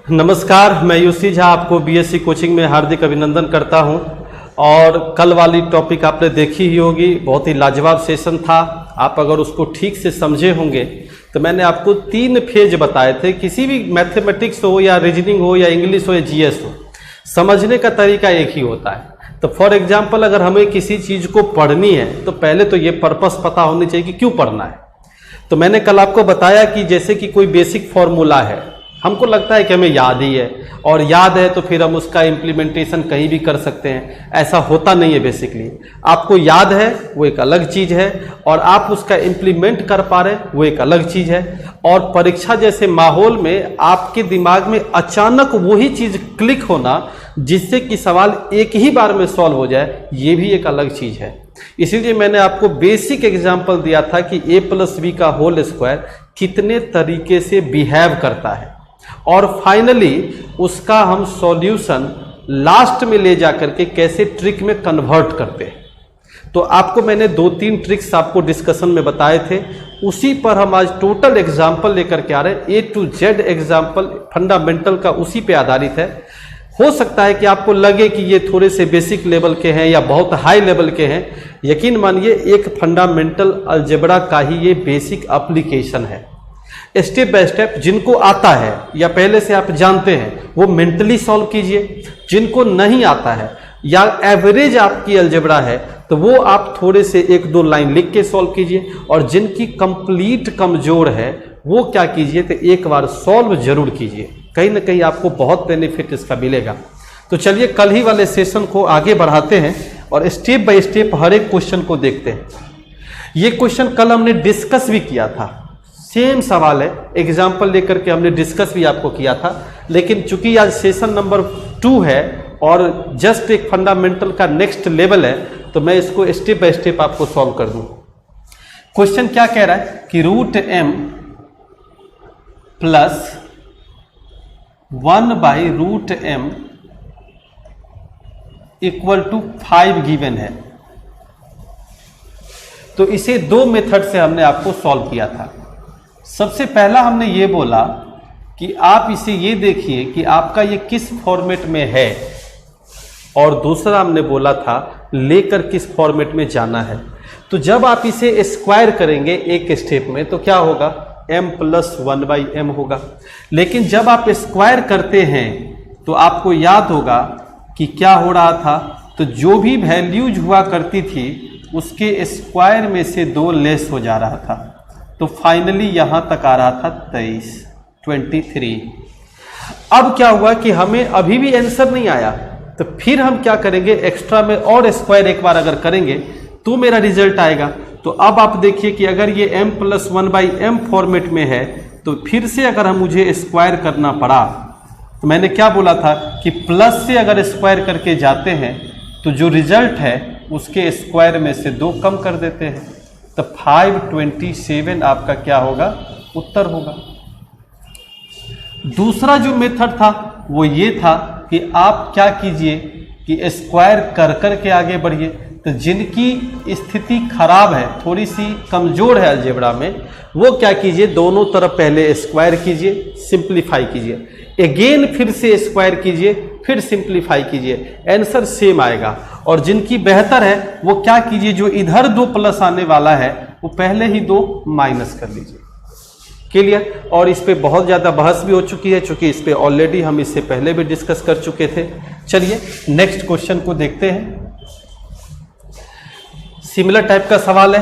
नमस्कार, मैं यूसी झा आपको बीएससी कोचिंग में हार्दिक अभिनंदन करता हूं। और कल वाली टॉपिक आपने देखी ही होगी, बहुत ही लाजवाब सेशन था। आप अगर उसको ठीक से समझे होंगे तो मैंने आपको 3 फेज बताए थे। किसी भी मैथमेटिक्स हो या रीजनिंग हो या इंग्लिश हो या जीएस हो, समझने का तरीका एक ही होता है। तो फॉर एग्जाम्पल, अगर हमें किसी चीज़ को पढ़नी है तो पहले तो ये पर्पस पता होनी चाहिए कि क्यों पढ़ना है। तो मैंने कल आपको बताया कि जैसे कि कोई बेसिक फॉर्मूला है, हमको लगता है कि हमें याद ही है, और याद है तो फिर हम उसका इम्प्लीमेंटेशन कहीं भी कर सकते हैं। ऐसा होता नहीं है। बेसिकली आपको याद है वो एक अलग चीज़ है, और आप उसका इम्प्लीमेंट कर पा रहे वो एक अलग चीज़ है। और परीक्षा जैसे माहौल में आपके दिमाग में अचानक वही चीज़ क्लिक होना जिससे कि सवाल एक ही बार में सॉल्व हो जाए, ये भी एक अलग चीज़ है। इसीलिए मैंने आपको बेसिक एग्जाम्पल दिया था कि a+b का होल स्क्वायर कितने तरीके से बिहेव करता है, और फाइनली उसका हम सॉल्यूशन लास्ट में ले जाकर के कैसे ट्रिक में कन्वर्ट करते हैं। तो आपको मैंने 2-3 ट्रिक्स आपको डिस्कशन में बताए थे, उसी पर हम आज टोटल एग्जाम्पल लेकर के आ रहे हैं। A to Z example fundamental का उसी पे आधारित है। हो सकता है कि आपको लगे कि ये थोड़े से बेसिक लेवल के हैं या बहुत हाई लेवल के हैं। यकीन मानिए, एक फंडामेंटल अलजेब्रा का ही ये बेसिक एप्लीकेशन है। स्टेप बाय स्टेप जिनको आता है या पहले से आप जानते हैं वो मेंटली सॉल्व कीजिए। जिनको नहीं आता है या एवरेज आपकी अलजेब्रा है तो वो आप थोड़े से 1-2 लाइन लिख के सॉल्व कीजिए। और जिनकी कंप्लीट कमजोर है वो क्या कीजिए, तो एक बार सॉल्व जरूर कीजिए। कहीं ना कहीं आपको बहुत बेनिफिट इसका मिलेगा। तो चलिए कल ही वाले सेशन को आगे बढ़ाते हैं और स्टेप बाय स्टेप हर एक क्वेश्चन को देखते हैं। ये क्वेश्चन कल हमने डिस्कस भी किया था, सेम सवाल है, एग्जाम्पल लेकर के हमने डिस्कस भी आपको किया था। लेकिन चूंकि आज सेशन नंबर 2 है और जस्ट एक फंडामेंटल का नेक्स्ट लेवल है, तो मैं इसको स्टेप बाय स्टेप आपको सॉल्व कर दूं। क्वेश्चन क्या कह रहा है कि √m + 1/√m = 5 गिवन है। तो इसे 2 मेथड से हमने आपको सॉल्व किया था। सबसे पहला हमने ये बोला कि आप इसे ये देखिए कि आपका ये किस फॉर्मेट में है, और दूसरा हमने बोला था लेकर किस फॉर्मेट में जाना है। तो जब आप इसे स्क्वायर करेंगे एक स्टेप में तो क्या होगा, m + 1/m होगा। लेकिन जब आप स्क्वायर करते हैं तो आपको याद होगा कि क्या हो रहा था, तो जो भी वैल्यूज हुआ करती थी उसके स्क्वायर में से 2 लेस हो जा रहा था। तो फाइनली यहां तक आ रहा था 23। अब क्या हुआ कि हमें अभी भी आंसर नहीं आया, तो फिर हम क्या करेंगे, एक्स्ट्रा में और स्क्वायर एक बार अगर करेंगे तो मेरा रिजल्ट आएगा। तो अब आप देखिए कि अगर ये m + 1/m फॉर्मेट में है तो फिर से अगर हम मुझे स्क्वायर करना पड़ा, तो मैंने क्या बोला था कि प्लस से अगर स्क्वायर करके जाते हैं तो जो रिजल्ट है उसके स्क्वायर में से 2 कम कर देते हैं, तो 527 आपका क्या होगा, उत्तर होगा। दूसरा जो मेथड था वो ये था कि आप क्या कीजिए कि स्क्वायर कर कर के आगे बढ़िए। तो जिनकी स्थिति खराब है, थोड़ी सी कमजोर है अलजेब्रा में, वो क्या कीजिए, दोनों तरफ पहले स्क्वायर कीजिए, सिंप्लीफाई कीजिए, अगेन फिर से स्क्वायर कीजिए, फिर सिंप्लीफाई कीजिए, आंसर सेम आएगा। और जिनकी बेहतर है वो क्या कीजिए, जो इधर 2 प्लस आने वाला है वो पहले ही 2 माइनस कर लीजिए। क्लियर। और इस पे बहुत ज़्यादा बहस भी हो चुकी है, चूंकि इस पे ऑलरेडी हम इससे पहले भी डिस्कस कर चुके थे। चलिए नेक्स्ट क्वेश्चन को देखते हैं। सिमिलर टाइप का सवाल है।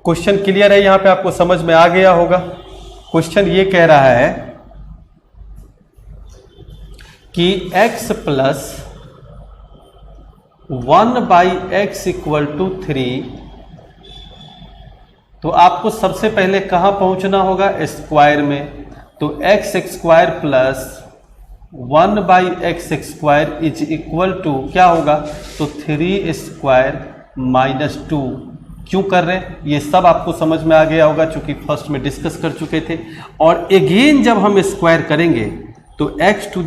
क्वेश्चन क्लियर है, यहां पे आपको समझ में आ गया होगा। क्वेश्चन ये कह रहा है कि x + 1/x = 3। तो आपको सबसे पहले कहां पहुंचना होगा, स्क्वायर में। तो x² + 1/x² = क्या होगा, तो 3² - 2। क्यों कर रहे हैं ये सब आपको समझ में आ गया होगा, चूंकि फर्स्ट में डिस्कस कर चुके थे। और अगेन जब हम स्क्वायर करेंगे तो x⁴ +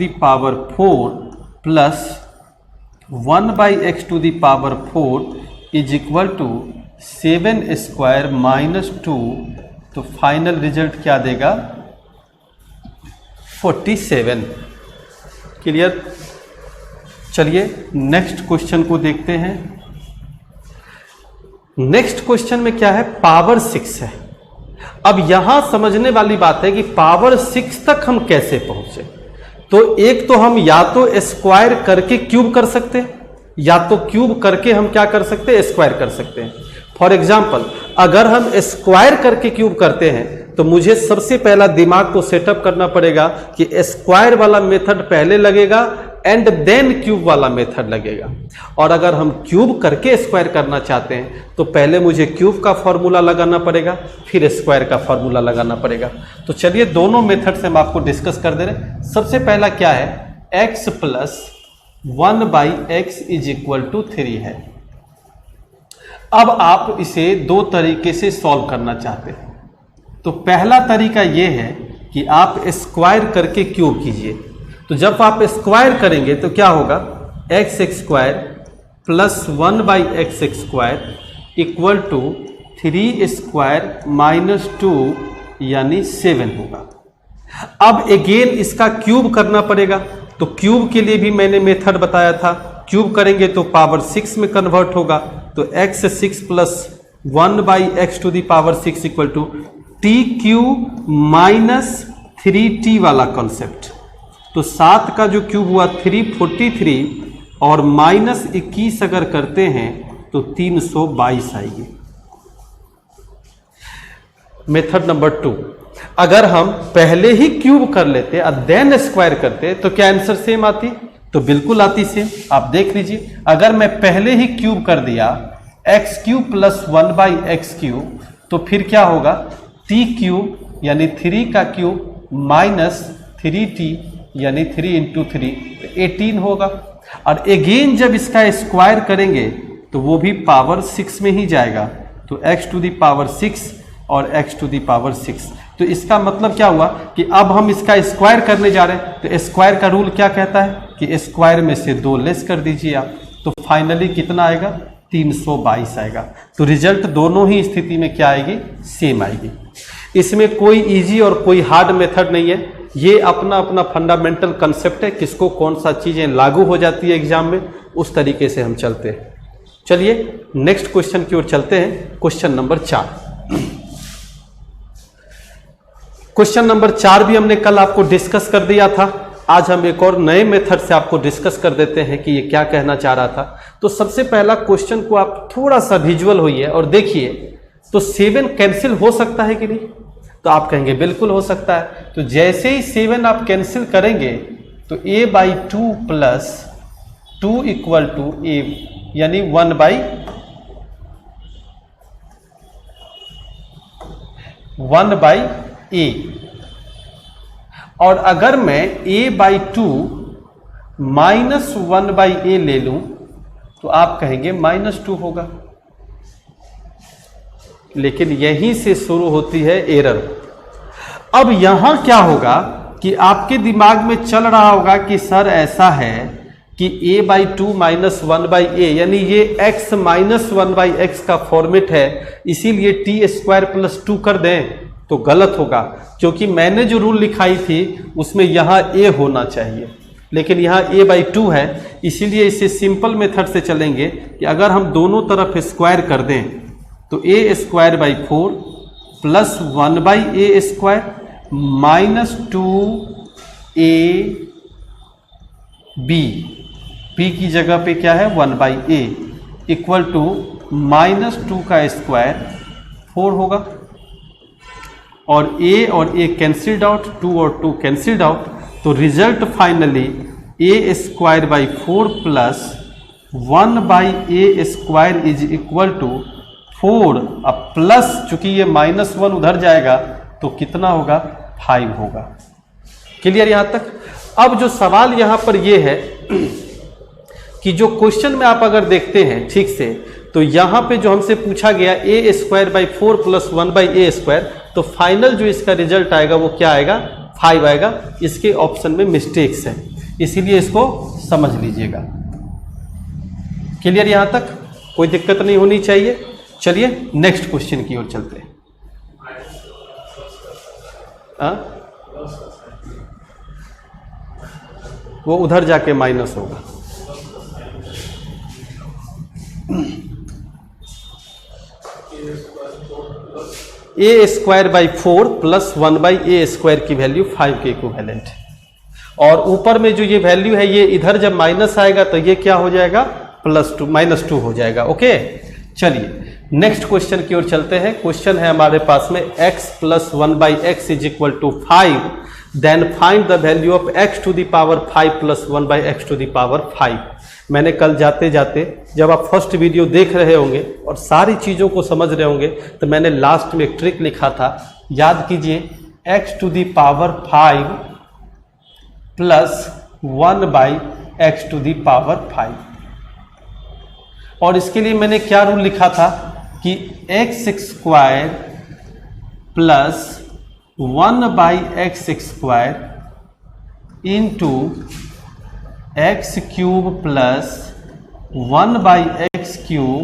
1/x⁴ = 7² - 2। तो फाइनल रिजल्ट क्या देगा, 47। क्लियर? चलिए नेक्स्ट क्वेश्चन को देखते हैं। नेक्स्ट क्वेश्चन में क्या है, पावर 6 है। अब यहां समझने वाली बात है कि पावर 6 तक हम कैसे पहुंचे। तो एक तो हम या तो स्क्वायर करके क्यूब कर सकते हैं, या तो क्यूब करके हम क्या कर सकते हैं, स्क्वायर कर सकते हैं। फॉर एग्जाम्पल अगर हम स्क्वायर करके क्यूब करते हैं तो मुझे सबसे पहला दिमाग को सेटअप करना पड़ेगा कि स्क्वायर वाला मेथड पहले लगेगा एंड देन क्यूब वाला मेथड लगेगा। और अगर हम क्यूब करके स्क्वायर करना चाहते हैं तो पहले मुझे क्यूब का फॉर्मूला लगाना पड़ेगा, फिर स्क्वायर का फॉर्मूला लगाना पड़ेगा। तो चलिए दोनों मेथड से हम आपको डिस्कस कर दे रहे हैं। सबसे पहला क्या है, x plus 1/x is equal to 3 है। अब आप इसे दो तरीके से सॉल्व करना चाहते हैं। तो पहला तरीका यह है कि आप स्क्वायर करके क्यूब कीजिए। तो जब आप स्क्वायर करेंगे तो क्या होगा, x square plus 1/x square equal to 3 square minus 2 यानी 7 होगा। अब अगेन इसका क्यूब करना पड़ेगा। तो क्यूब के लिए भी मैंने मेथड बताया था, क्यूब करेंगे तो पावर 6 में कन्वर्ट होगा। तो x6 plus 1/x to the power 6 equal to TQ minus 3t वाला कॉन्सेप्ट। तो 7 का जो क्यूब हुआ 343 और माइनस 21 अगर करते हैं तो 322 आएगी। मेथड नंबर 2, अगर हम पहले ही क्यूब कर लेते और देन स्क्वायर करते तो क्या आंसर सेम आती? तो बिल्कुल आती सेम। आप देख लीजिए, अगर मैं पहले ही क्यूब कर दिया x³ प्लस 1/x³ तो फिर क्या होगा, TQ यानी 3 का क्यूब माइनस 3t यानी 3 इंटू 3 18 होगा। और अगेन जब इसका स्क्वायर करेंगे तो वो भी पावर 6 में ही जाएगा। तो x टू द पावर 6 और x टू द पावर 6। तो इसका मतलब क्या हुआ कि अब हम इसका स्क्वायर करने जा रहे हैं। तो स्क्वायर का रूल क्या कहता है कि स्क्वायर में से 2 लेस कर दीजिए आप। तो फाइनली कितना आएगा, 322 आएगा। तो रिजल्ट दोनों ही स्थिति में क्या आएगी, सेम आएगी। इसमें कोई इजी और कोई हार्ड मेथड नहीं है, ये अपना अपना फंडामेंटल कंसेप्ट है। किसको कौन सा चीजें लागू हो जाती है एग्जाम में, उस तरीके से हम चलते हैं। चलिए नेक्स्ट क्वेश्चन की ओर चलते हैं। Question number 4। क्वेश्चन नंबर 4 भी हमने कल आपको डिस्कस कर दिया था। आज हम एक और नए मेथड से आपको डिस्कस कर देते हैं कि ये क्या कहना चाह रहा था। तो सबसे पहला क्वेश्चन को आप थोड़ा सा विजुअल होइए और देखिए। तो 7 कैंसिल हो सकता है कि नहीं? तो आप कहेंगे बिल्कुल हो सकता है। तो जैसे ही 7 आप कैंसिल करेंगे तो a/2 plus 2 equal to a यानी 1/a। और अगर मैं a/2 माइनस 1/a ले लूं तो आप कहेंगे -2 होगा। लेकिन यहीं से शुरू होती है एरर। अब यहां क्या होगा कि आपके दिमाग में चल रहा होगा कि सर ऐसा है कि a/2 माइनस 1/a यानी ये x माइनस 1/x का फॉर्मेट है, इसीलिए t² प्लस 2 कर दें तो गलत होगा। क्योंकि मैंने जो रूल लिखाई थी उसमें यहाँ a होना चाहिए, लेकिन यहाँ a/2 है। इसीलिए इसे सिंपल मेथड से चलेंगे कि अगर हम दोनों तरफ स्क्वायर कर दें तो a² 4 plus 1/a² minus 2ab, b की जगह पे क्या है 1/a इक्वल टू -2 का स्क्वायर 4 होगा। और a और a कैंसिल्ड आउट, 2 और 2 कैंसिल्ड आउट। तो result finally a² 4 plus 1/a² is equal to 4। अब प्लस चूंकि ये -1 उधर जाएगा तो कितना होगा, 5 होगा। क्लियर यहां तक? अब जो सवाल यहां पर ये है कि जो क्वेश्चन में आप अगर देखते हैं ठीक से, तो यहां पे जो हमसे पूछा गया a² 4 प्लस 1/a², तो फाइनल जो इसका रिजल्ट आएगा वो क्या आएगा, 5 आएगा। इसके ऑप्शन में मिस्टेक्स है, इसीलिए इसको समझ लीजिएगा। क्लियर यहां तक? कोई दिक्कत नहीं होनी चाहिए। चलिए नेक्स्ट क्वेश्चन की ओर चलते हैं। वो उधर जाके माइनस होगा। A square by 4 plus 1 by A square की वैल्यू 5 के इक्विवेलेंट। और ऊपर में जो ये वैल्यू है ये इधर जब माइनस आएगा तो ये क्या हो जाएगा, -2 हो जाएगा। ओके, चलिए नेक्स्ट क्वेश्चन की ओर चलते हैं। क्वेश्चन है हमारे पास में x plus 1 by x is equal to 5, then find the value of x to the power 5 plus 1 by x to the power 5। मैंने कल जाते जाते जब आप फर्स्ट वीडियो देख रहे होंगे और सारी चीज़ों को समझ रहे होंगे तो मैंने लास्ट में एक ट्रिक लिखा था, याद कीजिए, x to the power 5 plus 1 by x to the power 5। और इसके लिए मैंने क्या रूल लिखा था कि x square plus 1 by x square into x cube plus 1 by x cube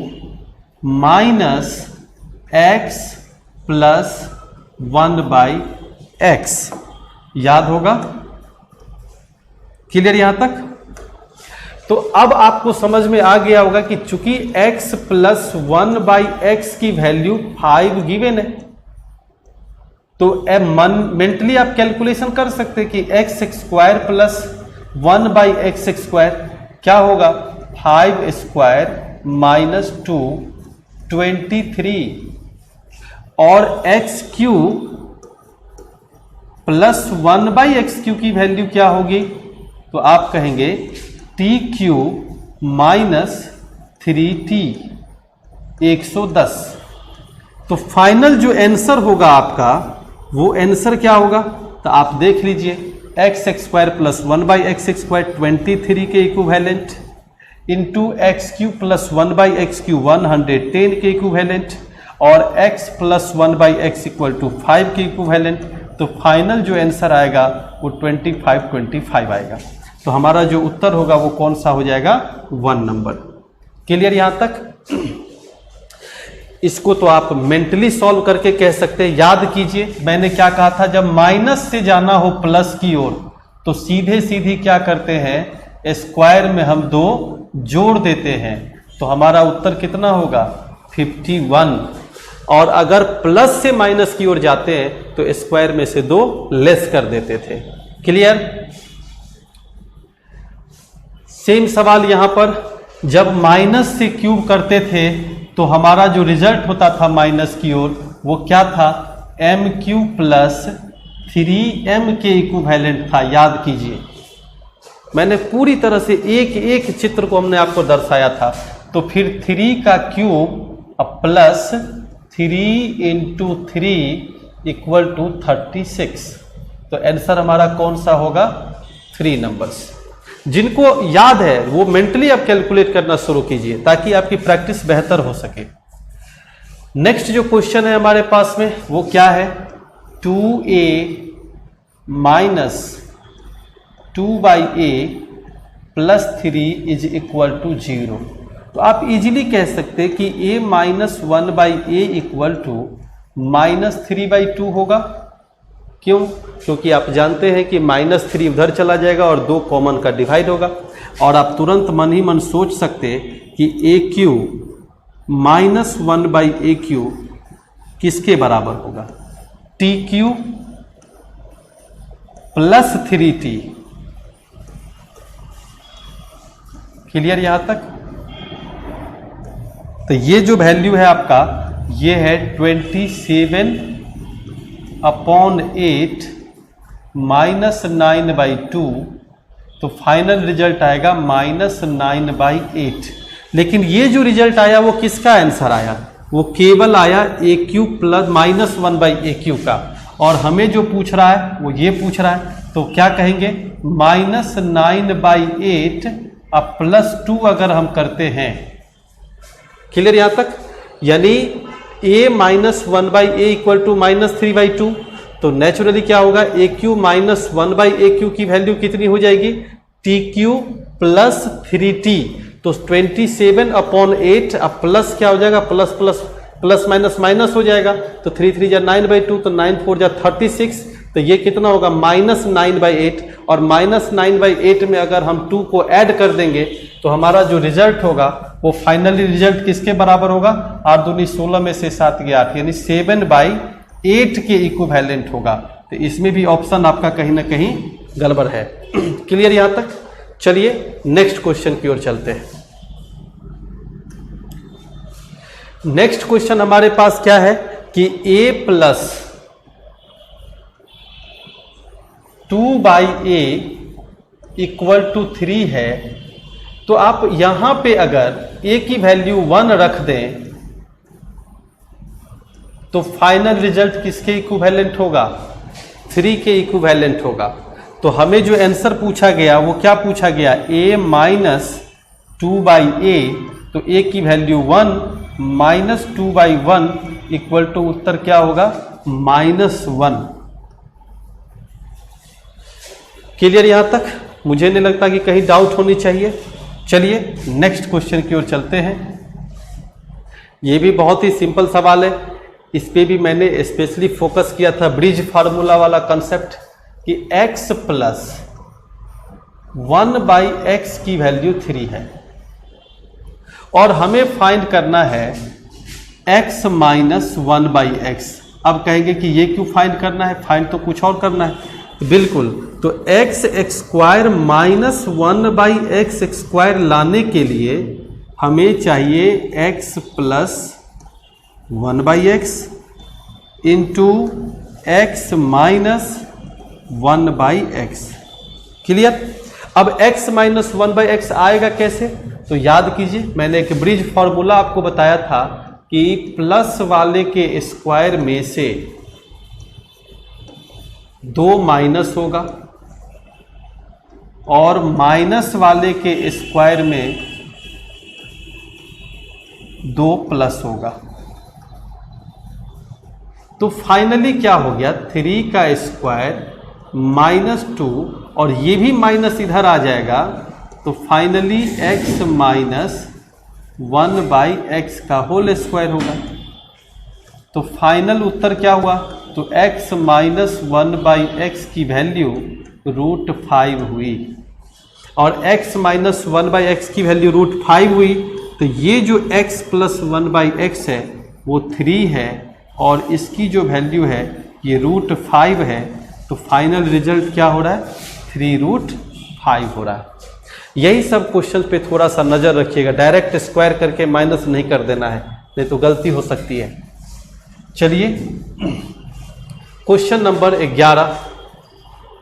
minus x plus 1 by x. याद होगा? क्लियर यहां तक? तो अब आपको समझ में आ गया होगा कि चूंकि x प्लस 1 बाई एक्स की वैल्यू 5 गिवन है, तो मेंटली आप कैलकुलेशन कर सकते हैं कि x square plus 1 by x square क्या होगा, 5 स्क्वायर माइनस 2 23, और x cube plus 1 by x Q की वैल्यू क्या होगी, तो आप कहेंगे टी क्यू माइनस 3t 110। तो फाइनल जो आंसर होगा आपका वो आंसर क्या होगा, तो आप देख लीजिए, x square plus 1 by x square 23 के equivalent into x cube plus 1 by x cube 110 के इक्विवेलेंट, और x plus 1 by x equal to 5 के इक्विवेलेंट। तो फाइनल जो आंसर आएगा वो 25 आएगा। तो हमारा जो उत्तर होगा वो कौन सा हो जाएगा, 1 नंबर। क्लियर यहां तक? इसको तो आप मेंटली सॉल्व करके कह सकते हैं। याद कीजिए मैंने क्या कहा था, जब माइनस से जाना हो प्लस की ओर तो सीधे सीधी क्या करते हैं, स्क्वायर में हम 2 जोड़ देते हैं, तो हमारा उत्तर कितना होगा, 51। और अगर प्लस से माइनस की ओर जाते हैं तो स्क्वायर में से 2 लेस कर देते थे। क्लियर? सेम सवाल यहां पर, जब माइनस से क्यूब करते थे तो हमारा जो रिजल्ट होता था माइनस की ओर वो क्या था, एम क्यू प्लस 3m के इक्विवेलेंट था। याद कीजिए मैंने पूरी तरह से एक एक चित्र को हमने आपको दर्शाया था। तो फिर 3 का cube plus 3 into 3 equal to 36। तो आंसर हमारा कौन सा होगा, 3 नंबर्स। जिनको याद है वो मेंटली आप कैलकुलेट करना शुरू कीजिए ताकि आपकी प्रैक्टिस बेहतर हो सके। नेक्स्ट जो क्वेश्चन है हमारे पास में वो क्या है, 2a minus 2 by a plus 3 is equal to 0। तो आप इजीली कह सकते हैं कि a minus 1 by a equal to minus 3 by 2 होगा। क्यों? क्योंकि आप जानते हैं कि -3 उधर चला जाएगा और 2 कॉमन का डिवाइड होगा। और आप तुरंत मन ही मन सोच सकते हैं कि A Q minus 1 by A Q किसके बराबर होगा, T Q plus 3t। Clear यहां तक? तो ये जो वैल्यू है आपका ये है 27 अपॉन 8 माइनस 9 बाई 2। तो फाइनल रिजल्ट आएगा -9/8। लेकिन ये जो रिजल्ट आया वो किसका आंसर आया, वो केवल आया A Q plus -1 by A Q का। और हमें जो पूछ रहा है वो ये पूछ रहा है, तो क्या कहेंगे, -9/8 अब +2 अगर हम करते हैं। क्लियर यहां तक? यानी a minus 1 by a equal to -3/2। तो नेचुरली क्या होगा, a Q minus 1 by A q की वैल्यू कितनी हो जाएगी, टी क्यू प्लस 3t। तो 27 अपॉन 8 अब प्लस क्या हो जाएगा, plus plus plus minus minus हो जाएगा। तो 3 3 जा 9/2, तो 9 4 जा 36। तो ये कितना होगा -9/8, और -9/8 में अगर हम 2 को ऐड कर देंगे तो हमारा जो रिजल्ट होगा वो फाइनली रिजल्ट किसके बराबर होगा, 8 दूनी 16 में से 7 गया 8, यानी 7/8 के इक्विवेलेंट होगा। तो इसमें भी ऑप्शन आपका कहीं ना कहीं गड़बड़ है। क्लियर यहां तक? चलिए नेक्स्ट क्वेश्चन की ओर चलते हैं। नेक्स्ट क्वेश्चन हमारे पास क्या है कि a + 2/a = 3 है। तो आप यहां पे अगर a की वैल्यू 1 रख दें तो फाइनल रिजल्ट किसके इक्विवेलेंट होगा, 3 के इक्विवेलेंट होगा। तो हमें जो आंसर पूछा गया वो क्या पूछा गया, a - 2/a, तो a की वैल्यू 1 - 2/1 = उत्तर क्या होगा, -1। क्लियर यहां तक? मुझे नहीं लगता कि कहीं डाउट होनी चाहिए। चलिए नेक्स्ट क्वेश्चन की ओर चलते हैं। ये भी बहुत ही सिंपल सवाल है, इस पे भी मैंने स्पेशली फोकस किया था, ब्रिज फार्मूला वाला कंसेप्ट, कि x + 1/x की वैल्यू 3 है और हमें फाइंड करना है x - 1/x। अब कहेंगे कि ये क्यों फाइंड करना है, फाइंड तो कुछ और करना है। बिल्कुल, तो x² - 1/x² लाने के लिए हमें चाहिए x + 1/x into x - 1/x। Clear? अब x - 1/x आएगा कैसे, तो याद कीजिए मैंने एक ब्रिज फॉर्मूला आपको बताया था कि प्लस वाले के स्क्वायर में से 2 माइनस होगा और माइनस वाले के स्क्वायर में 2 प्लस होगा। तो फाइनली क्या हो गया, 3 का स्क्वायर -2, और ये भी माइनस इधर आ जाएगा, तो फाइनली x - 1/x का होल स्क्वायर होगा। तो फाइनल उत्तर क्या हुआ, तो x - 1/x की वैल्यू √5 हुई, और x - 1/x की वैल्यू √5 हुई। तो ये जो x + 1/x है वो 3 है, और इसकी जो वैल्यू है ये √5 है। तो फाइनल रिजल्ट क्या हो रहा है, 3√5 हो रहा है। यही सब क्वेश्चन पे थोड़ा सा नज़र रखिएगा, डायरेक्ट स्क्वायर करके माइनस नहीं कर देना है, नहीं तो गलती हो सकती है। चलिए क्वेश्चन नंबर 11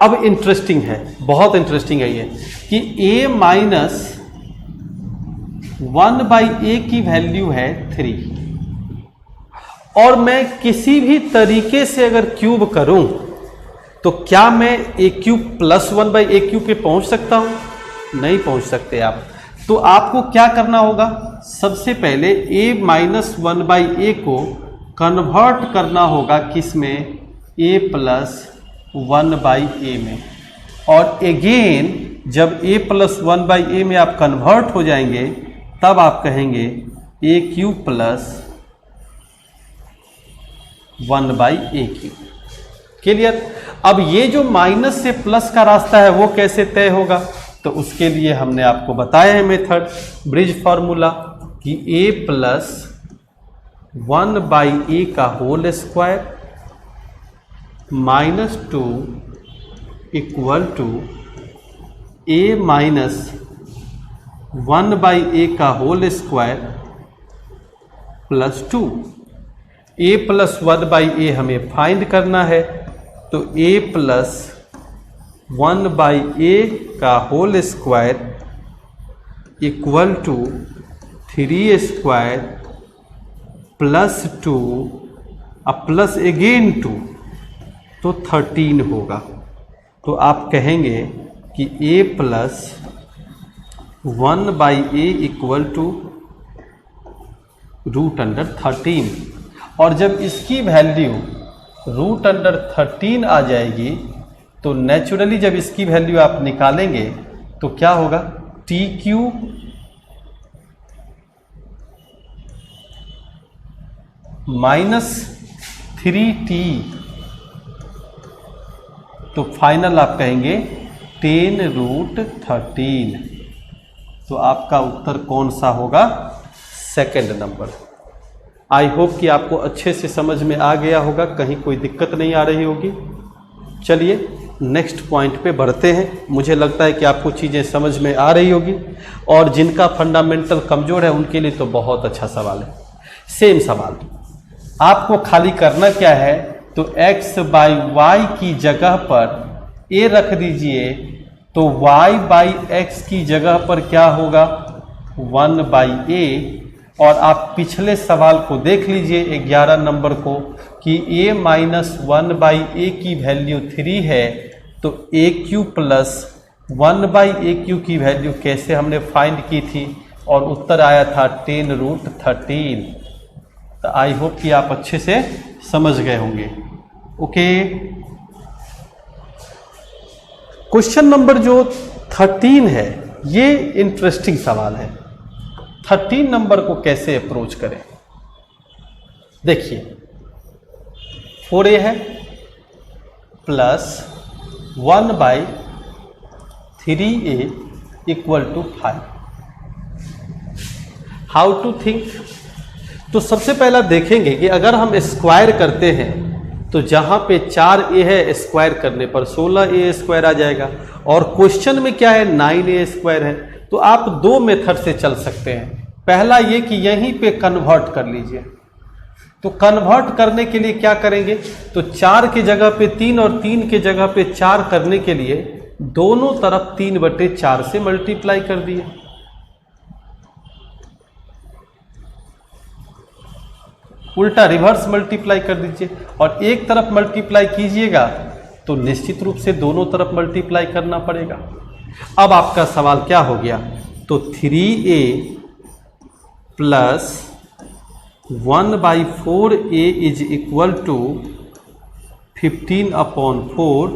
अब इंटरेस्टिंग है, बहुत इंटरेस्टिंग है ये, कि a - 1/a की वैल्यू है 3, और मैं किसी भी तरीके से अगर क्यूब करूं तो क्या मैं a³ + 1/a³ पे पहुंच सकता हूं? नहीं पहुंच सकते आप। तो आपको क्या करना होगा, सबसे पहले a - 1/a को कन्वर्ट करना होगा किस में, a + 1/a में, और अगेन जब a + 1/a में आप कन्वर्ट हो जाएंगे तब आप कहेंगे a³ + 1/a³। क्लियर? अब ये जो माइनस से प्लस का रास्ता है वो कैसे तय होगा, तो उसके लिए हमने आपको बताया है मेथड, ब्रिज फार्मूला, कि a + 1/a का होल स्क्वायर -2 = a - 1/a का होल स्क्वायर +2। a + 1/a हमें फाइंड करना है, तो a + 1/a का होल स्क्वायर = 3² +2 प्लस अगेन 2, तो 13 होगा। तो आप कहेंगे कि a + 1/a = √13, और जब इसकी वैल्यू √13 आ जाएगी तो नेचुरली जब इसकी वैल्यू आप निकालेंगे तो क्या होगा, t³ - 3t तो फाइनल आप कहेंगे 10√13। तो आपका उत्तर कौन सा होगा? Second number. आई होप कि आपको अच्छे से समझ में आ गया होगा, कहीं कोई दिक्कत नहीं आ रही होगी। चलिए नेक्स्ट पॉइंट पे बढ़ते हैं। मुझे लगता है कि आपको चीज़ें समझ में आ रही होगी, और जिनका फंडामेंटल कमज़ोर है उनके लिए तो बहुत अच्छा सवाल है। सेम सवाल आपको खाली करना क्या है, तो x/y की जगह पर a रख दीजिए, तो y/x की जगह पर क्या होगा? 1/a। और आप पिछले सवाल को देख लीजिए 11 नंबर को, कि a - 1/a की वैल्यू 3 है, तो aq प्लस 1/aq की वैल्यू कैसे हमने फाइंड की थी, और उत्तर आया था 10√13। तो आई होप कि आप अच्छे से समझ गए होंगे। ओके, क्वेश्चन नंबर जो 13 है, ये इंटरेस्टिंग सवाल है। 13 नंबर को कैसे अप्रोच करें? देखिए 4a है plus 1/3a equal to 5। How to think? तो सबसे पहला देखेंगे कि अगर हम स्क्वायर करते हैं तो जहां पे 4a है, स्क्वायर करने पर 16a² आ जाएगा, और क्वेश्चन में क्या है 9a² है। तो आप दो मेथड से चल सकते हैं। पहला ये कि यहीं पे कन्वर्ट कर लीजिए। तो कन्वर्ट करने के लिए क्या करेंगे, तो 4 की जगह पे 3 और 3 की जगह पे 4 करने के लिए दोनों तरफ 3/4 से मल्टीप्लाई कर दिए। उल्टा रिवर्स मल्टीप्लाई कर दीजिए, और एक तरफ मल्टीप्लाई कीजिएगा तो निश्चित रूप से दोनों तरफ मल्टीप्लाई करना पड़ेगा। अब आपका सवाल क्या हो गया, तो 3a plus 1/4a is equal to 15/4,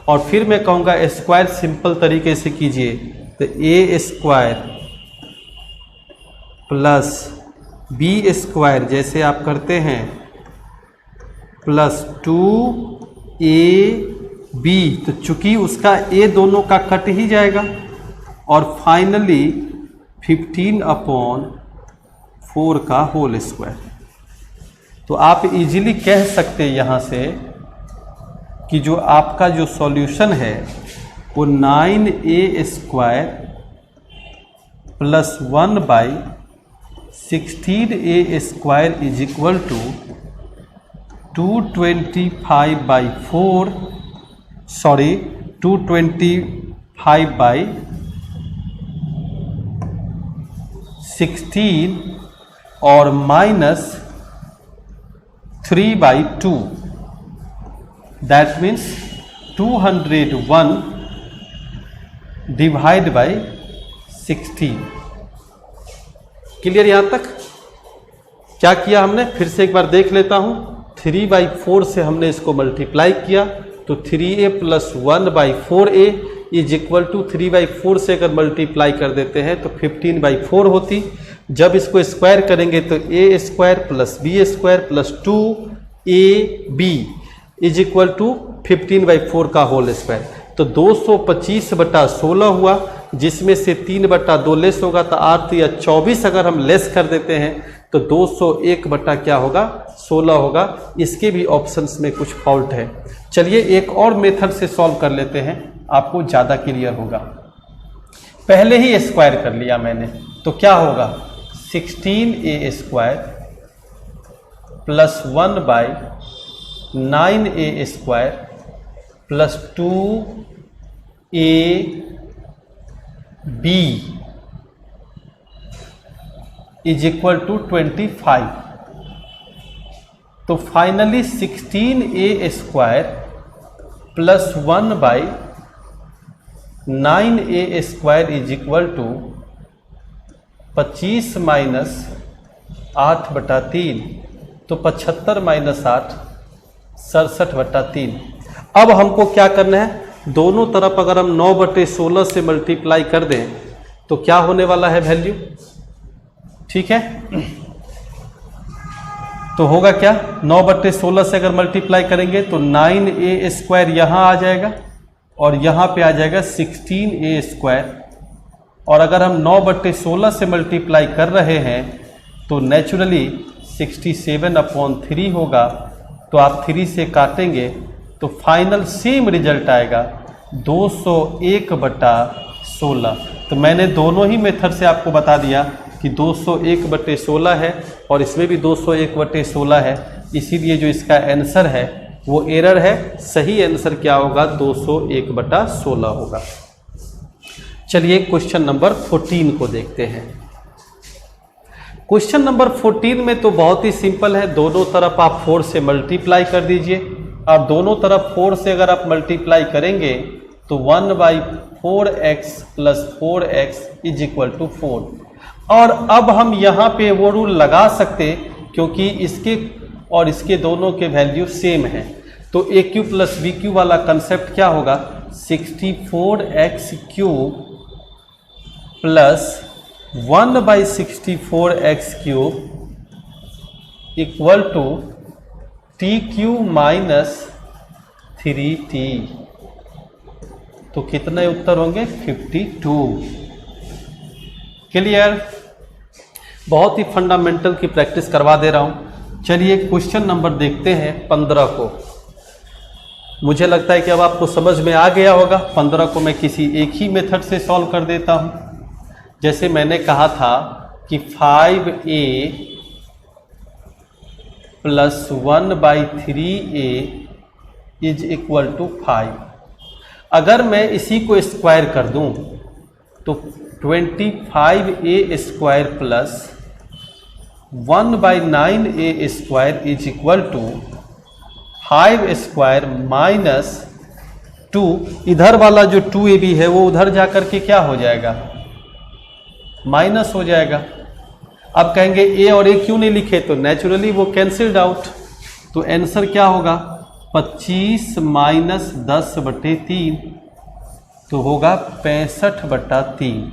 और फिर मैं कहूँगा स्क्वायर सिंपल तरीके से कीजिए, तो a² प्लस b² जैसे आप करते हैं प्लस 2ab, तो चूंकि उसका a दोनों का कट ही जाएगा, और फाइनली 15/4 का होल स्क्वायर। तो आप इजीली कह सकते हैं यहाँ से कि जो आपका जो सॉल्यूशन है वो 9a² plus 1/16a² is equal to 225/16 और minus 3/2, that means 201 divide by 16। Clear यहाँ तक? क्या किया हमने, फिर से एक बार देख लेता हूँ। 3/4 से हमने इसको मल्टीप्लाई किया, तो 3a plus 1/4a is equal to 3/4 से अगर मल्टीप्लाई कर देते हैं तो 15/4 होती। जब इसको स्क्वायर करेंगे तो a² plus b² plus 2ab is equal to 15/4 का होल स्क्वायर। तो 225/16 हुआ, जिसमें से 3/2 लेस होगा, तो 8 या 24 अगर हम लेस कर देते हैं तो 201 क्या होगा, 16 होगा। इसके भी ऑप्शंस में कुछ फॉल्ट है। चलिए एक और मेथड से सॉल्व कर लेते हैं, आपको ज़्यादा क्लियर होगा। पहले ही स्क्वायर कर लिया मैंने, तो क्या होगा 16a² plus 1/9a² plus 2ab is equal to 25। तो finally 16a² plus 1/9a² is equal to 25 minus 8/3, तो 75 माइनस 8 67/3। अब हमको क्या करना है, दोनों तरफ अगर हम 9/16 से मल्टीप्लाई कर दें तो क्या होने वाला है वैल्यू, ठीक है। तो होगा क्या, 9/16 से अगर मल्टीप्लाई करेंगे तो 9a² यहाँ आ जाएगा और यहाँ पे आ जाएगा 16a²। और अगर हम 9/16 से मल्टीप्लाई कर रहे हैं तो नेचुरली 67/3 होगा। तो आप 3 से काटेंगे तो फाइनल सेम रिजल्ट आएगा 201/16। तो मैंने दोनों ही मेथड से आपको बता दिया कि 201/16 है और इसमें भी 201/16 है, इसीलिए जो इसका आंसर है वो एरर है। सही आंसर क्या होगा, 201/16 होगा। चलिए क्वेश्चन नंबर 14 को देखते हैं। क्वेश्चन नंबर 14 में तो बहुत ही सिंपल है, दोनों तरफ आप 4 से मल्टीप्लाई कर दीजिए। और दोनों तरफ 4 से अगर आप मल्टीप्लाई करेंगे तो 1/4x + 4x = 4। और अब हम यहाँ पे वो रूल लगा सकते क्योंकि इसके और इसके दोनों के वैल्यू सेम है। तो AQ + BQ वाला कंसेप्ट क्या होगा, 64x³ + 1/64x³ = TQ - 3T। तो कितने उत्तर होंगे, 52। क्लियर। बहुत ही फंडामेंटल की प्रैक्टिस करवा दे रहा हूं। चलिए क्वेश्चन नंबर देखते हैं 15 को। मुझे लगता है कि अब आपको समझ में आ गया होगा। 15 को मैं किसी एक ही मेथड से सॉल्व कर देता हूं। जैसे मैंने कहा था कि 5a + 1/3a = 5। अगर मैं इसी को स्क्वायर कर दूं तो 25a² + 1/9a² = 5² - 2। इधर वाला जो 2ab है वो उधर जाकर के क्या हो जाएगा, माइनस हो जाएगा। अब कहेंगे a और a क्यों नहीं लिखे, तो नेचुरली वो कैंसिल्ड आउट। तो आंसर क्या होगा, 25 - 10/3 तो होगा 65/3।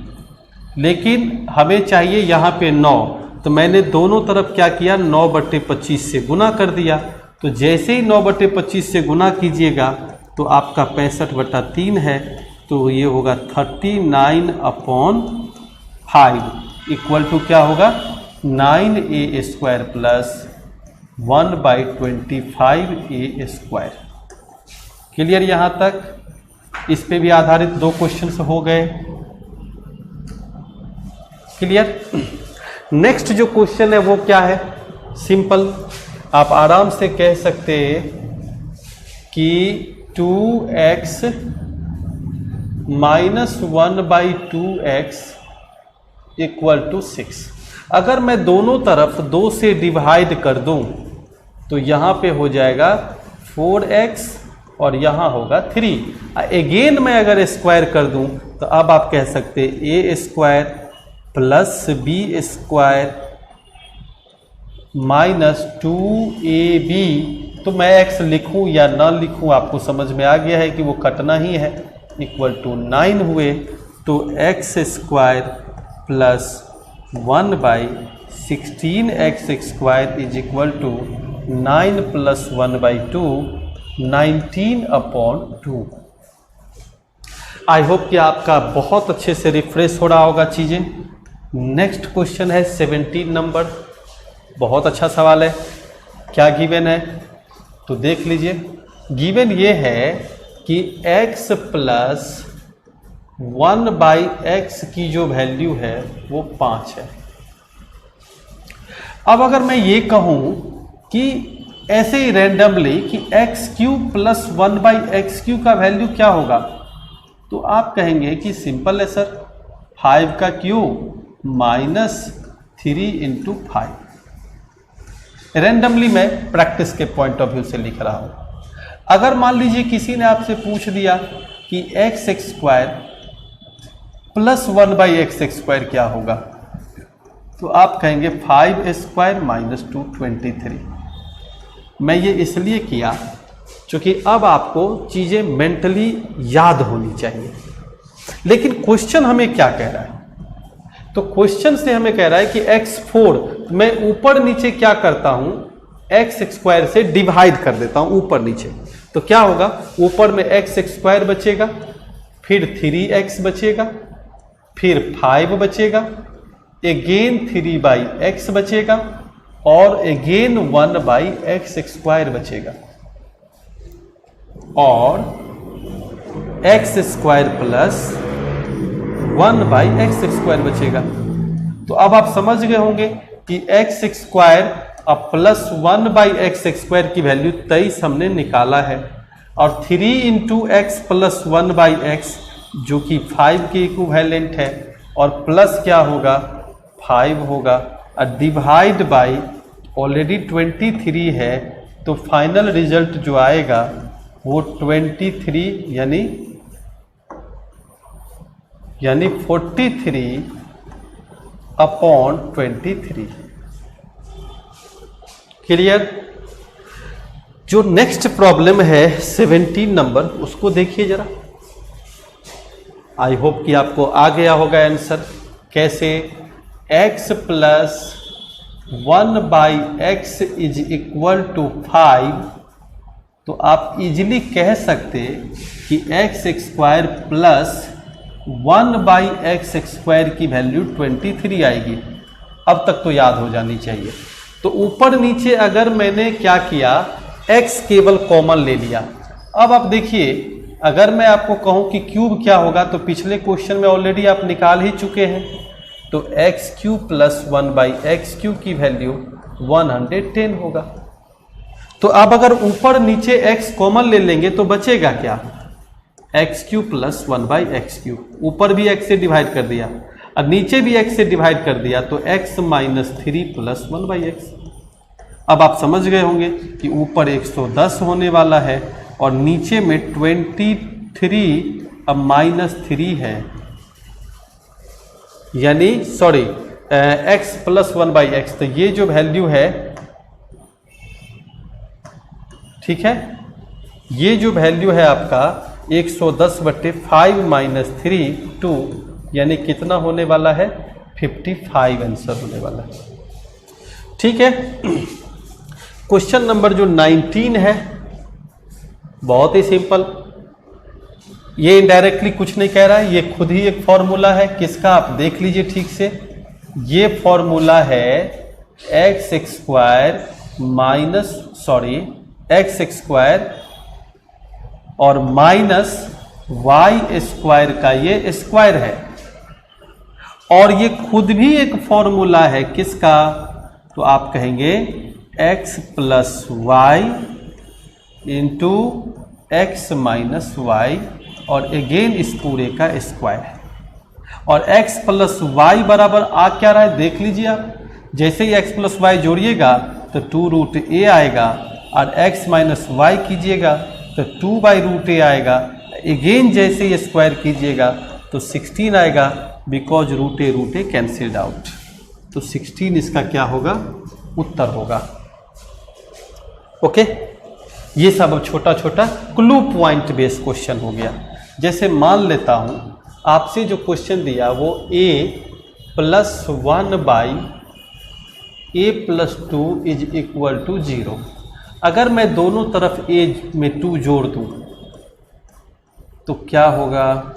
लेकिन हमें चाहिए यहाँ पे 9, तो मैंने दोनों तरफ क्या किया, 9/25 से गुना कर दिया। तो जैसे ही 9/25 से गुना कीजिएगा तो आपका 65/3 है। तो ये होगा 39/5 = क्या होगा, 9a² + 1/25a²। क्लियर यहाँ तक। इस पे भी आधारित 2 क्वेश्चंस हो गए। क्लियर। नेक्स्ट जो क्वेश्चन है वो क्या है, सिंपल। आप आराम से कह सकते हैं कि 2x - 1/2x = 6। अगर मैं दोनों तरफ 2 से डिवाइड कर दूं तो यहाँ पे हो जाएगा 4x और यहाँ होगा 3। अगेन मैं अगर स्क्वायर कर दूं तो अब आप कह सकते a² + b² - 2ab। तो मैं x लिखूं या ना लिखूं आपको समझ में आ गया है कि वो कटना ही है, = 9 हुए। तो x² + 1/16x² = 9 + 1/2 19/2। आई होप कि आपका बहुत अच्छे से रिफ्रेश हो रहा होगा चीज़ें। नेक्स्ट क्वेश्चन है 17 नंबर। बहुत अच्छा सवाल है। क्या गिवन है तो देख लीजिए। गिवन ये है कि x + 1/x की जो वैल्यू है वो 5 है। अब अगर मैं ये कहूं कि ऐसे ही रैंडमली कि x³ + 1/x³ का वैल्यू क्या होगा, तो आप कहेंगे कि सिंपल है सर, 5 का क्यूब -3 × 5। रैंडमली मैं प्रैक्टिस के पॉइंट ऑफ व्यू से लिख रहा हूं। अगर मान लीजिए किसी ने आपसे पूछ दिया कि x² + 1/x² क्या होगा, तो आप कहेंगे 5² - 2 23। मैं ये इसलिए किया क्योंकि अब आपको चीज़ें मेंटली याद होनी चाहिए। लेकिन क्वेश्चन हमें क्या कह रहा है, तो क्वेश्चन से हमें कह रहा है कि x4, मैं ऊपर नीचे क्या करता हूं, एक्स स्क्वायर से डिवाइड कर देता हूं ऊपर नीचे, तो क्या होगा, ऊपर में एक्स स्क्वायर बचेगा, फिर 3x बचेगा, फिर 5 बचेगा, अगेन 3/x बचेगा और अगेन 1/x स्क्वायर बचेगा और x square plus 1/x square बचेगा। तो अब आप समझ गए होंगे कि x स्क्वायर अब प्लस 1/x स्क्वायर की वैल्यू 23 हमने निकाला है और 3 × x प्लस 1/x जो कि 5 के इक्विवेलेंट है और प्लस क्या होगा 5 होगा और डिवाइड बाई ऑलरेडी 23 है, तो फाइनल रिजल्ट जो आएगा वो 23 यानी 43/23। क्लियर। जो नेक्स्ट प्रॉब्लम है 17 नंबर, उसको देखिए जरा। आई होप कि आपको आ गया होगा आंसर। कैसे, x plus 1/x is equal to 5, तो आप इजीली कह सकते कि x square plus 1/x square की वैल्यू 23 आएगी। अब तक तो याद हो जानी चाहिए। तो ऊपर नीचे अगर मैंने क्या किया, x केवल कॉमन ले लिया। अब आप देखिए, अगर मैं आपको कहूं कि क्यूब क्या होगा, तो पिछले क्वेश्चन में ऑलरेडी आप निकाल ही चुके हैं। तो x³ प्लस 1/x³ की वैल्यू 110 होगा। तो अब अगर ऊपर नीचे x कॉमन ले लेंगे तो बचेगा क्या, x³ प्लस 1/x³। ऊपर भी x से डिवाइड कर दिया और नीचे भी x से डिवाइड कर दिया, तो x - 3 प्लस 1/x। अब आप समझ गए होंगे कि ऊपर 110 होने वाला है और नीचे में 23 अब -3 है, यानी सॉरी x प्लस 1/x। तो ये जो वैल्यू है, ठीक है, ये जो वैल्यू है आपका 110/5 - 3 2, यानी कितना होने वाला है 55 आंसर होने वाला है। ठीक है। क्वेश्चन नंबर जो 19 है, बहुत ही सिंपल। ये इनडायरेक्टली कुछ नहीं कह रहा है, ये खुद ही एक फॉर्मूला है। किसका, आप देख लीजिए ठीक से। ये फॉर्मूला है x स्क्वायर और माइनस y स्क्वायर का ये स्क्वायर है, और ये खुद भी एक फॉर्मूला है किसका, तो आप कहेंगे x plus y into x minus y और अगेन इस पूरे का स्क्वायर है। और x प्लस वाई बराबर आ क्या रहा है, देख लीजिए आप। जैसे ही x प्लस वाई जोड़िएगा तो 2√a आएगा और x माइनस वाई कीजिएगा तो 2/√a आएगा। अगेन जैसे ही स्क्वायर कीजिएगा तो 16 आएगा, बिकॉज √a कैंसिल्ड आउट। तो 16 इसका क्या होगा, उत्तर होगा। ओके। ये सब अब छोटा क्लू पॉइंट बेस्ड क्वेश्चन हो गया। जैसे मान लेता हूं आपसे जो क्वेश्चन दिया वो a plus 1/a plus 2 is equal to 0। अगर मैं दोनों तरफ a में 2 जोड़ दूं तो क्या होगा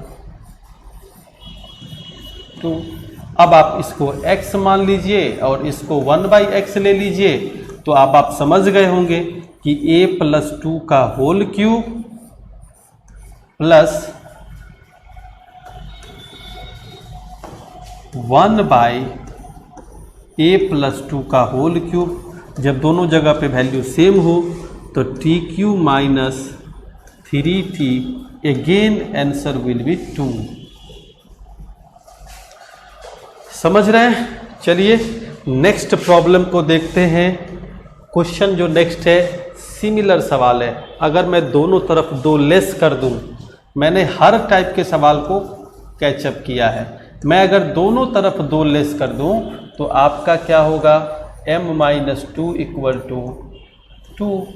2। अब आप इसको x मान लीजिए और इसको 1/x ले लीजिए, तो आप समझ गए होंगे कि a प्लस 2 का whole cube plus 1/a plus 2 का होल क्यूब, जब दोनों जगह पे वैल्यू सेम हो तो TQ minus 3T, again answer will be 2। समझ रहे हैं। चलिए नेक्स्ट प्रॉब्लम को देखते हैं। क्वेश्चन जो नेक्स्ट है सिमिलर सवाल है। अगर मैं दोनों तरफ 2 लेस कर दूं, मैंने हर टाइप के सवाल को कैचअप किया है। मैं अगर दोनों तरफ 2 लेस कर दूं तो आपका क्या होगा, m-2 इक्वल टू 2।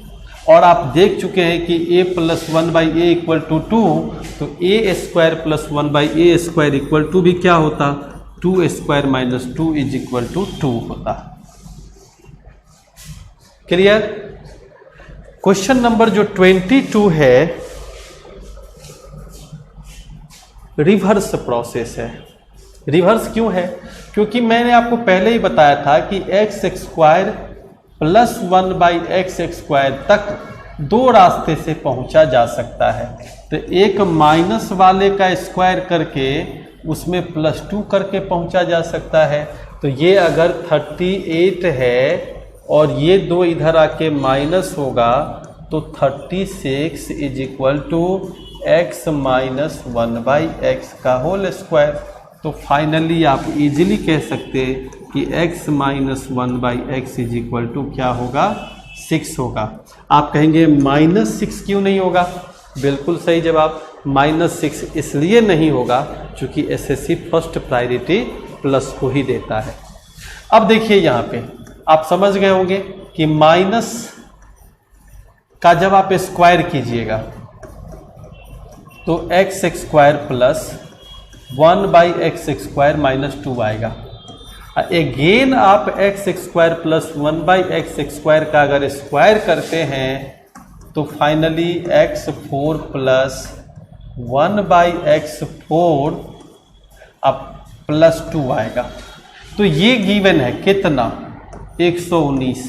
और आप देख चुके हैं कि a plus 1/a equal to 2, तो a square plus 1/a square equal to भी क्या होता, 2 square minus 2 is equal to 2 होता। क्लियर। क्वेश्चन नंबर जो 22 है, रिवर्स प्रोसेस है। रिवर्स क्यों है? क्योंकि मैंने आपको पहले ही बताया था कि एक्स स्क्वायर प्लस 1/x² तक दो रास्ते से पहुंचा जा सकता है। तो एक माइनस वाले का स्क्वायर करके उसमें +2 करके पहुंचा जा सकता है। तो ये अगर 38 है और ये दो इधर आके माइनस होगा तो 36 = x - 1/x का होल स्क्वायर। तो फाइनली आप इजीली कह सकते कि x - 1/x = क्या होगा? 6 होगा। आप कहेंगे -6 क्यों नहीं होगा? बिल्कुल सही जवाब। -6 इसलिए नहीं होगा क्योंकि एसएससी फर्स्ट प्रायोरिटी प्लस को ही देता है। अब देखिए यहाँ पे आप समझ गए होंगे कि माइनस का जब आप स्क्वायर कीजिएगा तो x² प्लस 1/x² -2 आएगा। अगेन आप x² प्लस 1/x² का अगर स्क्वायर करते हैं तो फाइनली x4 प्लस 1/x4 अब +2 आएगा। तो ये गिवन है कितना? 119।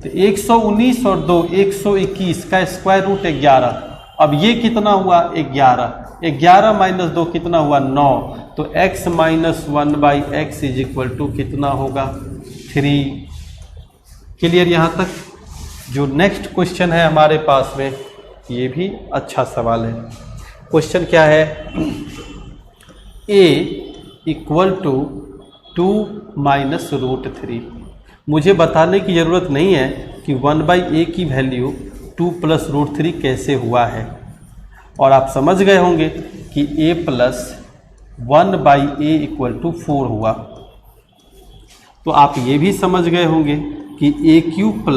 तो 119 और 2 121 का स्क्वायर रूट 11। अब ये कितना हुआ? 11। 11 - 2 कितना हुआ? 9। तो x - 1/x = कितना होगा? 3। क्लियर यहाँ तक? जो नेक्स्ट क्वेश्चन है हमारे पास में, ये भी अच्छा सवाल है। क्वेश्चन क्या है? a = 2 - √3। मुझे बताने की ज़रूरत नहीं है कि 1/a की वैल्यू 2 + √3 कैसे हुआ है, और आप समझ गए होंगे कि a + 1/a = 4 हुआ। तो आप ये भी समझ गए होंगे कि a³ +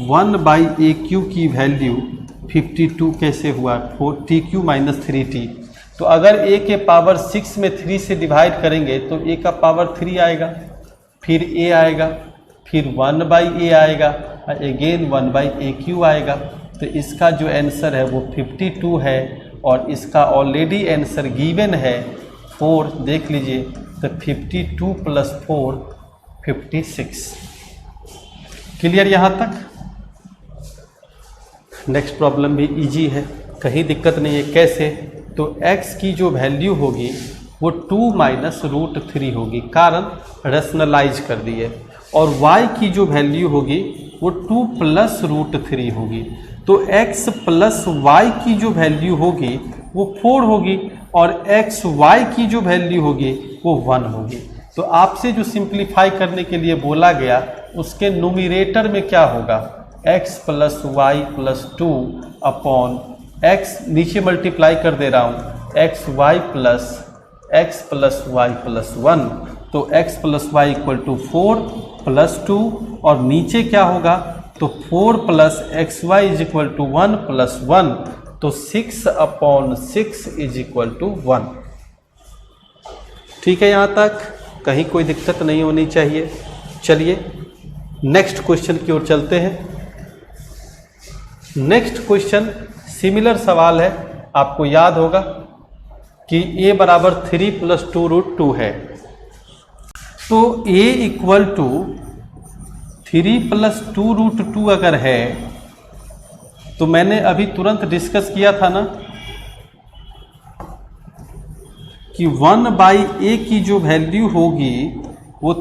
1/a³ की वैल्यू 52 कैसे हुआ? 4t³ - 3t। तो अगर a के पावर 6 में 3 से डिवाइड करेंगे तो a का पावर 3 आएगा, फिर a आएगा, फिर 1/a आएगा, अगेन 1/a³ आएगा। तो इसका जो आंसर है वो 52 है, और इसका ऑलरेडी आंसर गिवन है 4। देख लीजिए, तो 52 + 4 56। क्लियर यहाँ तक? नेक्स्ट प्रॉब्लम भी इजी है, कहीं दिक्कत नहीं है। कैसे? तो x की जो वैल्यू होगी वो 2 - √3 होगी, कारण रेशनलाइज कर दिए, और y की जो वैल्यू होगी वो 2 + √3 होगी। तो x + y की जो वैल्यू होगी वो 4 होगी, और x y की जो वैल्यू होगी वो 1 होगी। तो आपसे जो सिंप्लीफाई करने के लिए बोला गया उसके न्यूमरेटर में क्या होगा? x + y + 2 अपॉन x, नीचे मल्टीप्लाई कर दे रहा हूँ, x + y + 1। तो x + y = 4 + 2, और नीचे क्या होगा? तो 4 + xy = 1 + 1, तो 6/6 = 1। ठीक है, यहाँ तक कहीं कोई दिक्कत नहीं होनी चाहिए। चलिए नेक्स्ट क्वेश्चन की ओर चलते हैं। नेक्स्ट क्वेश्चन सिमिलर सवाल है, आपको याद होगा कि a = 3 + 2√2 है। तो a = 3 + 2√2 अगर है तो मैंने अभी तुरंत डिस्कस किया था ना कि 1/a की जो वैल्यू होगी वो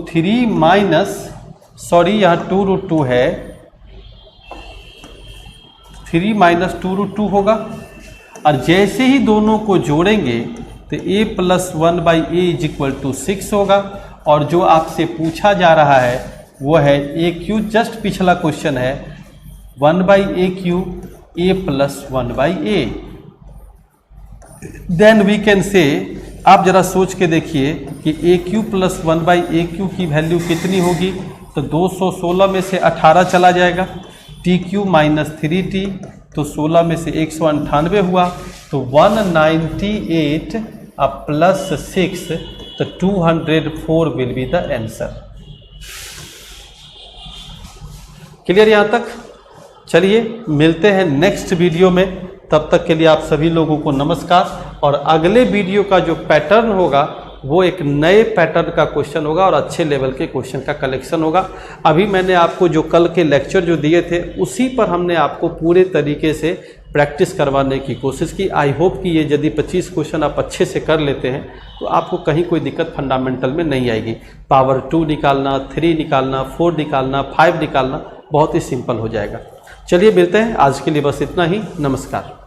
यहाँ 2√2 है, 3 - 2√2 होगा। और जैसे ही दोनों को जोड़ेंगे तो a + 1/a = 6 होगा। और जो आपसे पूछा जा रहा है वो है a³, जस्ट पिछला क्वेश्चन है 1/a³ a + 1/a। Then we can say, आप जरा सोच के देखिए कि a³ + 1/a³ की वैल्यू कितनी होगी? तो 216 में से 18 चला जाएगा, t³ - 3t, तो 16 में से 198 हुआ, तो 198 + 6, तो 204 will be the answer. Clear यहाँ तक? चलिए मिलते हैं नेक्स्ट वीडियो में, तब तक के लिए आप सभी लोगों को नमस्कार। और अगले वीडियो का जो पैटर्न होगा वो एक नए पैटर्न का क्वेश्चन होगा और अच्छे लेवल के क्वेश्चन का कलेक्शन होगा। अभी मैंने आपको जो कल के लेक्चर जो दिए थे उसी पर हमने आपको पूरे तरीके से प्रैक्टिस करवाने की कोशिश की। आई होप कि ये यदि 25 क्वेश्चन आप अच्छे से कर लेते हैं तो आपको कहीं कोई दिक्कत फंडामेंटल में नहीं आएगी। पावर 2 निकालना, 3 निकालना, 4 निकालना, 5 निकालना बहुत ही सिंपल हो जाएगा। चलिए मिलते हैं, आज के लिए बस इतना ही। नमस्कार।